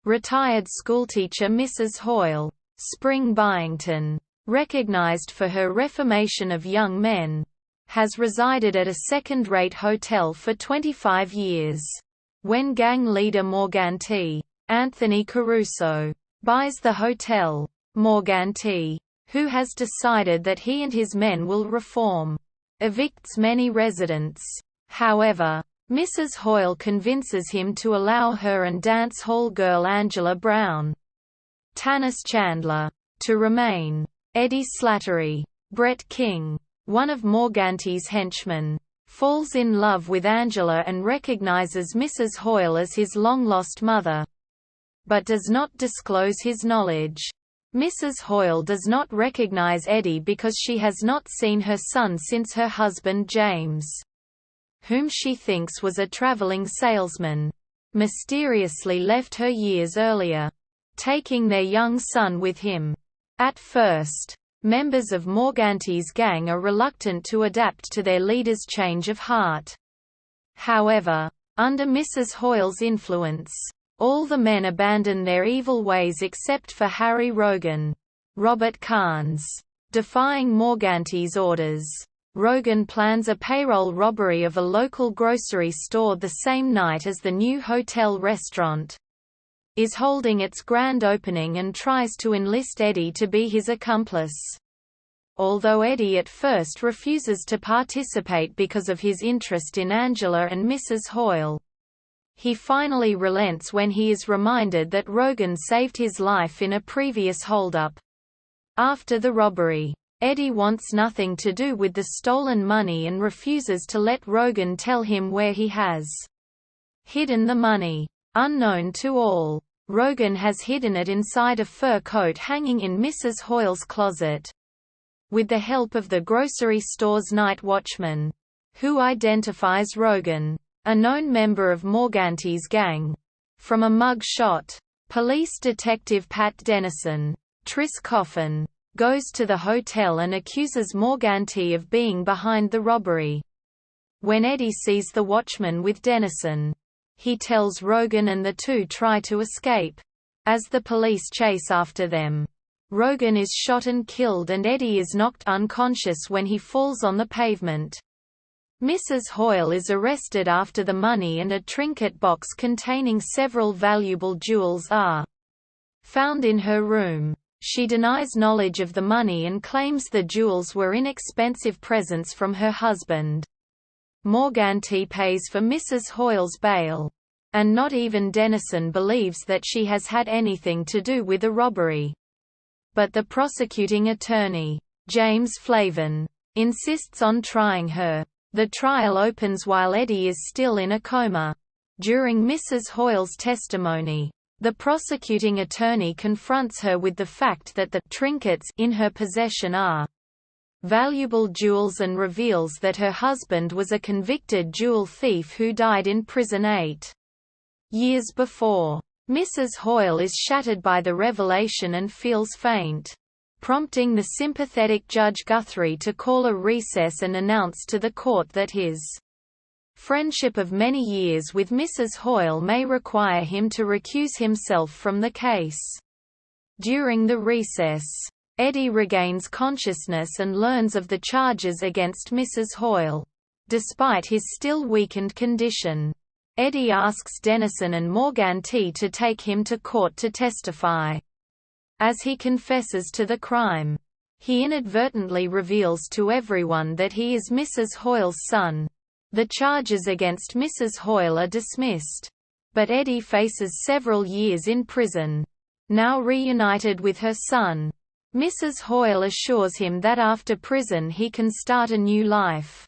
Retired schoolteacher Mrs. Hoyle, Spring Byington, recognized for her reformation of young men, has resided at a second-rate hotel for 25 years. When gang leader Morganti, Anthony Caruso, buys the hotel, Morganti, who has decided that he and his men will reform, evicts many residents. However, Mrs. Hoyle convinces him to allow her and dance hall girl Angela Brown, Tanis Chandler, to remain. Eddie Slattery, Brett King, one of Morganti's henchmen, falls in love with Angela and recognizes Mrs. Hoyle as his long-lost mother, but does not disclose his knowledge. Mrs. Hoyle does not recognize Eddie because she has not seen her son since her husband James, whom she thinks was a traveling salesman, mysteriously left her years earlier, taking their young son with him. At first, members of Morganti's gang are reluctant to adapt to their leader's change of heart. However, under Mrs. Hoyle's influence, all the men abandon their evil ways except for Harry Rogan, Robert Carnes. Defying Morganti's orders, Rogan plans a payroll robbery of a local grocery store the same night as the new hotel restaurant is holding its grand opening and tries to enlist Eddie to be his accomplice. Although Eddie at first refuses to participate because of his interest in Angela and Mrs. Hoyle, he finally relents when he is reminded that Rogan saved his life in a previous holdup. After the robbery, Eddie wants nothing to do with the stolen money and refuses to let Rogan tell him where he has hidden the money. Unknown to all, Rogan has hidden it inside a fur coat hanging in Mrs. Hoyle's closet. With the help of the grocery store's night watchman, who identifies Rogan, a known member of Morganti's gang, from a mug shot, police detective Pat Dennison, Tris Coffin, goes to the hotel and accuses Morganti of being behind the robbery. When Eddie sees the watchman with Dennison, he tells Rogan and the two try to escape. As the police chase after them, Rogan is shot and killed and Eddie is knocked unconscious when he falls on the pavement. Mrs. Hoyle is arrested after the money and a trinket box containing several valuable jewels are found in her room. She denies knowledge of the money and claims the jewels were inexpensive presents from her husband. Morganti pays for Mrs. Hoyle's bail, and not even Dennison believes that she has had anything to do with the robbery. But the prosecuting attorney, James Flavin, insists on trying her. The trial opens while Eddie is still in a coma. During Mrs. Hoyle's testimony, the prosecuting attorney confronts her with the fact that the trinkets in her possession are valuable jewels and reveals that her husband was a convicted jewel thief who died in prison 8 years before. Mrs. Hoyle is shattered by the revelation and feels faint, prompting the sympathetic Judge Guthrie to call a recess and announce to the court that his friendship of many years with Mrs. Hoyle may require him to recuse himself from the case. During the recess, Eddie regains consciousness and learns of the charges against Mrs. Hoyle. Despite his still weakened condition, Eddie asks Dennison and Morganti to take him to court to testify. As he confesses to the crime, he inadvertently reveals to everyone that he is Mrs. Hoyle's son. The charges against Mrs. Hoyle are dismissed, but Eddie faces several years in prison. Now reunited with her son, Mrs. Hoyle assures him that after prison he can start a new life.